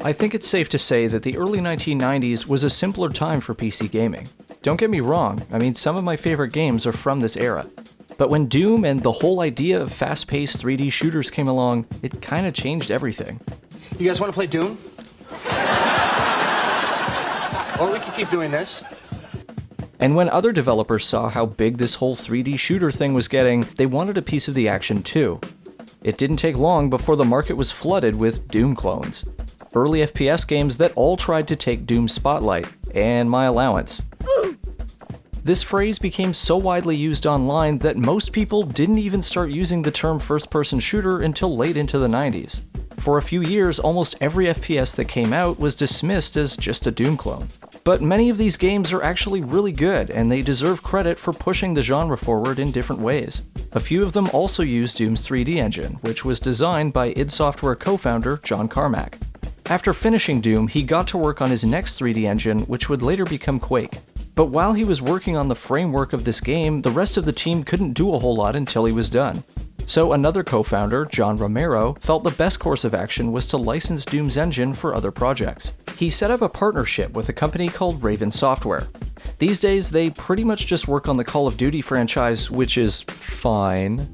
I think it's safe to say that the early 1990s was a simpler time for PC gaming. Don't get me wrong, I mean, some of my favorite games are from this era. But when Doom and the whole idea of fast-paced 3D shooters came along, it kinda changed everything. You guys want to play Doom? Or we can keep doing this. And when other developers saw how big this whole 3D shooter thing was getting, they wanted a piece of the action too. It didn't take long before the market was flooded with Doom clones. Early FPS games that all tried to take Doom's spotlight, and my allowance. This phrase became so widely used online that most people didn't even start using the term first-person shooter until late into the 90s. For a few years, almost every FPS that came out was dismissed as just a Doom clone. But many of these games are actually really good, and they deserve credit for pushing the genre forward in different ways. A few of them also use Doom's 3D engine, which was designed by id Software co-founder John Carmack. After finishing Doom, he got to work on his next 3D engine, which would later become Quake. But while he was working on the framework of this game, the rest of the team couldn't do a whole lot until he was done. So another co-founder, John Romero, felt the best course of action was to license Doom's engine for other projects. He set up a partnership with a company called Raven Software. These days, they pretty much just work on the Call of Duty franchise, which is fine.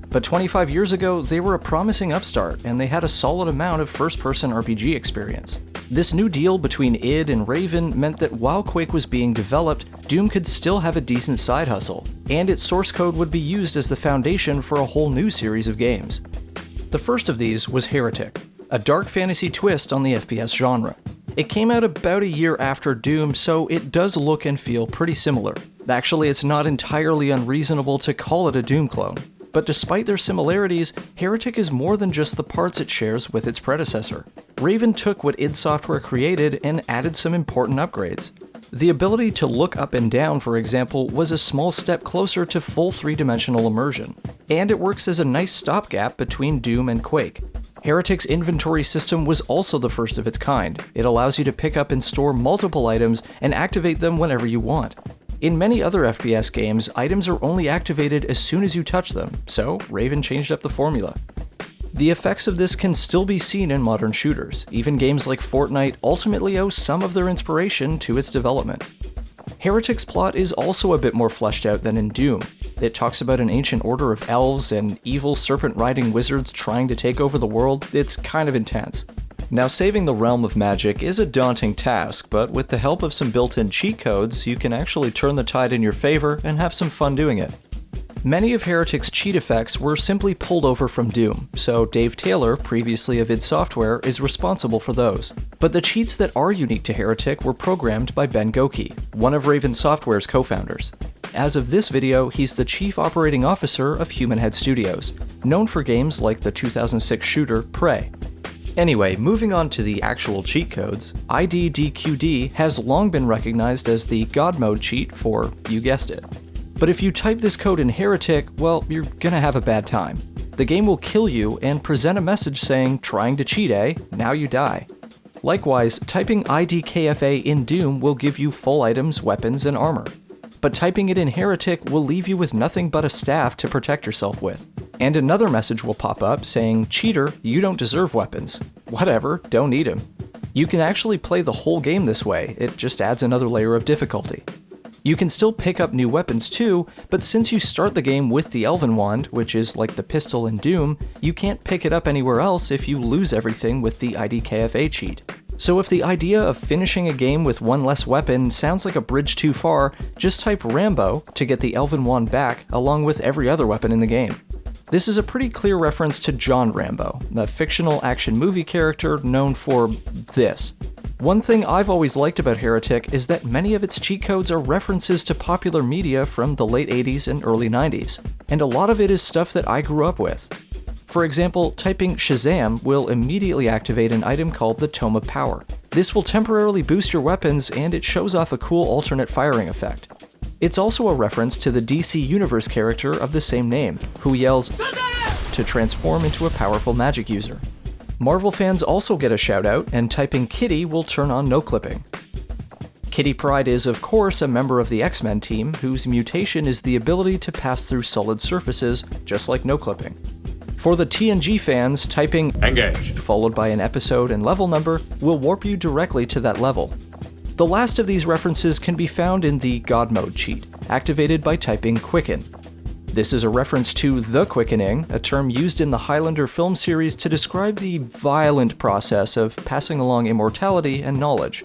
But 25 years ago, they were a promising upstart, and they had a solid amount of first-person RPG experience. This new deal between id and Raven meant that while Quake was being developed, Doom could still have a decent side hustle, and its source code would be used as the foundation for a whole new series of games. The first of these was Heretic, a dark fantasy twist on the FPS genre. It came out about a year after Doom, so it does look and feel pretty similar. Actually, it's not entirely unreasonable to call it a Doom clone. But despite their similarities, Heretic is more than just the parts it shares with its predecessor. Raven took what id Software created and added some important upgrades. The ability to look up and down, for example, was a small step closer to full three-dimensional immersion. And it works as a nice stopgap between Doom and Quake. Heretic's inventory system was also the first of its kind. It allows you to pick up and store multiple items and activate them whenever you want. In many other FPS games, items are only activated as soon as you touch them, so Raven changed up the formula. The effects of this can still be seen in modern shooters. Even games like Fortnite ultimately owe some of their inspiration to its development. Heretic's plot is also a bit more fleshed out than in Doom. It talks about an ancient order of elves and evil serpent-riding wizards trying to take over the world. It's kind of intense. Now, saving the realm of magic is a daunting task, but with the help of some built-in cheat codes, you can actually turn the tide in your favor and have some fun doing it. Many of Heretic's cheat effects were simply pulled over from Doom, so Dave Taylor, previously of id Software, is responsible for those. But the cheats that are unique to Heretic were programmed by Ben Goki, one of Raven Software's co-founders. As of this video, he's the Chief Operating Officer of Human Head Studios, known for games like the 2006 shooter Prey. Anyway, moving on to the actual cheat codes, IDDQD has long been recognized as the God mode cheat for, you guessed it. But if you type this code in Heretic, well, you're gonna have a bad time. The game will kill you and present a message saying, "Trying to cheat, eh? Now you die." Likewise, typing IDKFA in Doom will give you full items, weapons, and armor. But typing it in Heretic will leave you with nothing but a staff to protect yourself with. And another message will pop up saying, "Cheater, you don't deserve weapons." Whatever, don't need them. You can actually play the whole game this way, it just adds another layer of difficulty. You can still pick up new weapons too, but since you start the game with the Elven Wand, which is like the pistol in Doom, you can't pick it up anywhere else if you lose everything with the IDKFA cheat. So if the idea of finishing a game with one less weapon sounds like a bridge too far, just type Rambo to get the Elven Wand back along with every other weapon in the game. This is a pretty clear reference to John Rambo, the fictional action movie character known for this. One thing I've always liked about Heretic is that many of its cheat codes are references to popular media from the late 80s and early 90s, and a lot of it is stuff that I grew up with. For example, typing Shazam will immediately activate an item called the Tome of Power. This will temporarily boost your weapons, and it shows off a cool alternate firing effect. It's also a reference to the DC Universe character of the same name, who yells to transform into a powerful magic user. Marvel fans also get a shout out, and typing Kitty will turn on no-clipping. Kitty Pryde is, of course, a member of the X-Men team, whose mutation is the ability to pass through solid surfaces, just like no-clipping. For the TNG fans, typing Engage followed by an episode and level number will warp you directly to that level. The last of these references can be found in the God Mode cheat, activated by typing Quicken. This is a reference to the quickening, a term used in the Highlander film series to describe the violent process of passing along immortality and knowledge.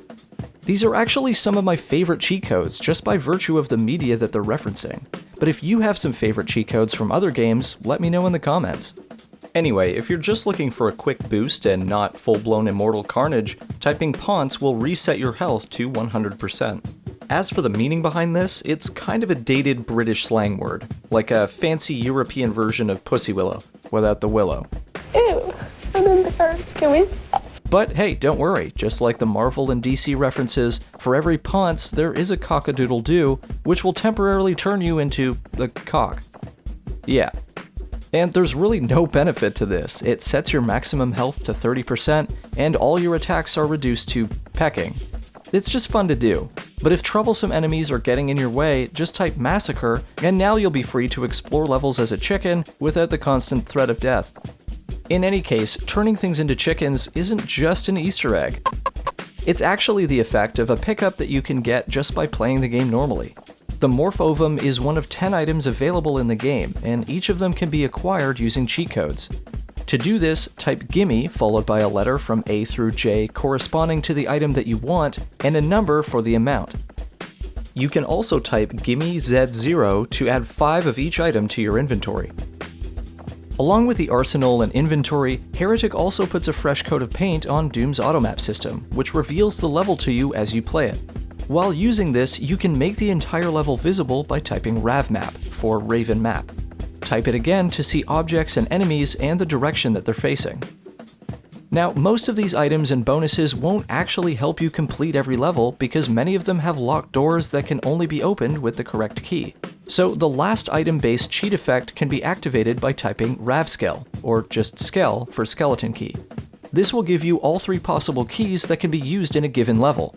These are actually some of my favorite cheat codes just by virtue of the media that they're referencing. But if you have some favorite cheat codes from other games, let me know in the comments. Anyway, if you're just looking for a quick boost and not full-blown immortal carnage, typing Ponce will reset your health to 100%. As for the meaning behind this, it's kind of a dated British slang word, like a fancy European version of Pussy Willow, without the willow. Ew, I'm embarrassed, can we? But hey, don't worry, just like the Marvel and DC references, for every Ponce there is a cock-a-doodle-doo, which will temporarily turn you into a cock. Yeah. And there's really no benefit to this. It sets your maximum health to 30%, and all your attacks are reduced to pecking. It's just fun to do. But if troublesome enemies are getting in your way, just type Massacre, and now you'll be free to explore levels as a chicken without the constant threat of death. In any case, turning things into chickens isn't just an Easter egg. It's actually the effect of a pickup that you can get just by playing the game normally. The Morph Ovum is one of 10 items available in the game, and each of them can be acquired using cheat codes. To do this, type Gimme followed by a letter from A through J corresponding to the item that you want, and a number for the amount. You can also type Gimme Z0 to add 5 of each item to your inventory. Along with the arsenal and inventory, Heretic also puts a fresh coat of paint on Doom's Automap system, which reveals the level to you as you play it. While using this, you can make the entire level visible by typing RavMap for Raven Map. Type it again to see objects and enemies and the direction that they're facing. Now, most of these items and bonuses won't actually help you complete every level because many of them have locked doors that can only be opened with the correct key. So the last item-based cheat effect can be activated by typing RavSkel, or just Skel for skeleton key. This will give you all 3 possible keys that can be used in a given level.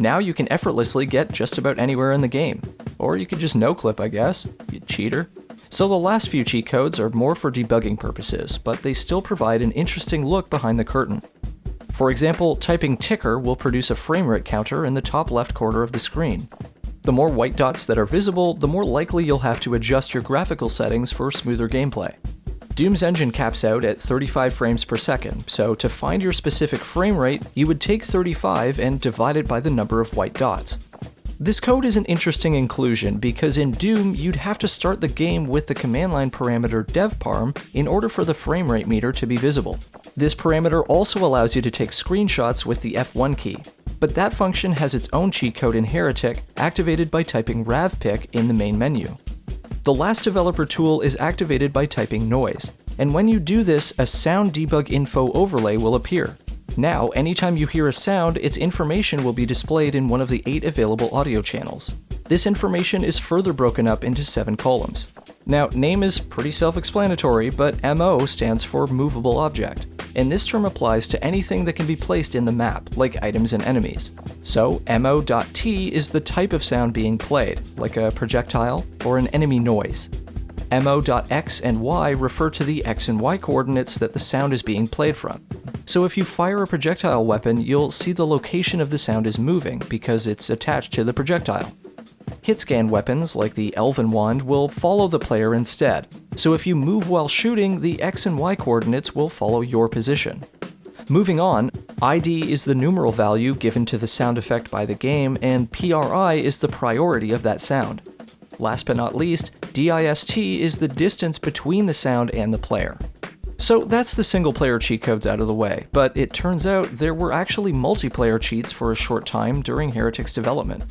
Now you can effortlessly get just about anywhere in the game. Or you could just no-clip, I guess, you cheater. So the last few cheat codes are more for debugging purposes, but they still provide an interesting look behind the curtain. For example, typing ticker will produce a frame rate counter in the top left corner of the screen. The more white dots that are visible, the more likely you'll have to adjust your graphical settings for smoother gameplay. Doom's engine caps out at 35 frames per second, so to find your specific frame rate, you would take 35 and divide it by the number of white dots. This code is an interesting inclusion because in Doom, you'd have to start the game with the command line parameter devparm in order for the frame rate meter to be visible. This parameter also allows you to take screenshots with the F1 key, but that function has its own cheat code in Heretic, activated by typing ravpick in the main menu. The last developer tool is activated by typing noise, and when you do this, a sound debug info overlay will appear. Now, anytime you hear a sound, its information will be displayed in one of the 8 available audio channels. This information is further broken up into 7 columns. Now, name is pretty self-explanatory, but MO stands for Movable Object, and this term applies to anything that can be placed in the map, like items and enemies. So, mo.t is the type of sound being played, like a projectile or an enemy noise. mo.x and y refer to the x and y coordinates that the sound is being played from. So if you fire a projectile weapon, you'll see the location of the sound is moving because it's attached to the projectile. Hitscan weapons, like the Elven Wand, will follow the player instead, so if you move while shooting, the x and y coordinates will follow your position. Moving on, ID is the numeral value given to the sound effect by the game, and PRI is the priority of that sound. Last but not least, DIST is the distance between the sound and the player. So that's the single-player cheat codes out of the way, but it turns out there were actually multiplayer cheats for a short time during Heretic's development.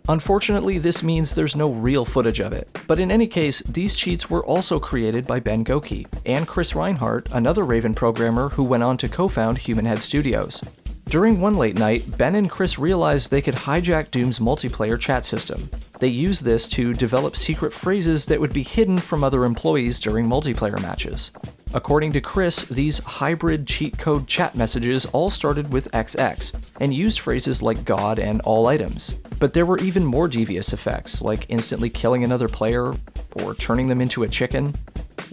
Unfortunately, this means there's no real footage of it, but in any case, these cheats were also created by Ben Goki and Chris Rhinehart, another Raven programmer who went on to co-found Human Head Studios. During one late night, Ben and Chris realized they could hijack Doom's multiplayer chat system. They used this to develop secret phrases that would be hidden from other employees during multiplayer matches. According to Chris, these hybrid cheat code chat messages all started with XX, and used phrases like God and all items. But there were even more devious effects, like instantly killing another player, or turning them into a chicken.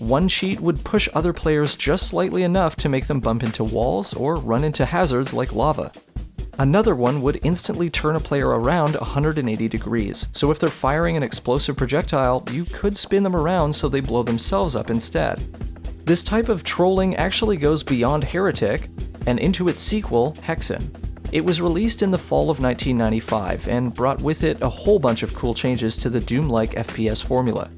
One cheat would push other players just slightly enough to make them bump into walls or run into hazards like lava. Another one would instantly turn a player around 180 degrees, so if they're firing an explosive projectile, you could spin them around so they blow themselves up instead. This type of trolling actually goes beyond Heretic and into its sequel, Hexen. It was released in the fall of 1995 and brought with it a whole bunch of cool changes to the Doom-like FPS formula.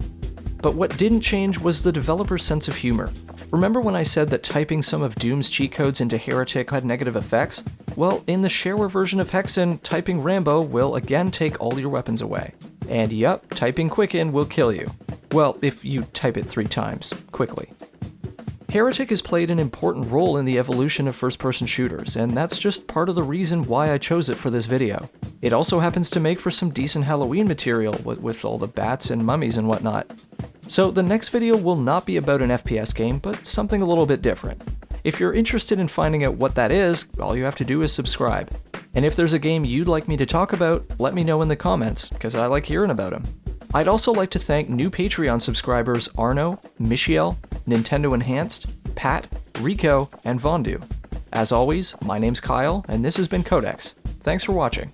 But what didn't change was the developer's sense of humor. Remember when I said that typing some of Doom's cheat codes into Heretic had negative effects? Well, in the shareware version of Hexen, typing Rambo will again take all your weapons away. And yup, typing Quicken will kill you. Well, if you type it 3 times, quickly. Heretic has played an important role in the evolution of first-person shooters, and that's just part of the reason why I chose it for this video. It also happens to make for some decent Halloween material with all the bats and mummies and whatnot. So the next video will not be about an FPS game, but something a little bit different. If you're interested in finding out what that is, all you have to do is subscribe. And if there's a game you'd like me to talk about, let me know in the comments, because I like hearing about them. I'd also like to thank new Patreon subscribers Arno, Michiel, Nintendo Enhanced, Pat, Rico, and Vondu. As always, my name's Kyle, and this has been Codex. Thanks for watching.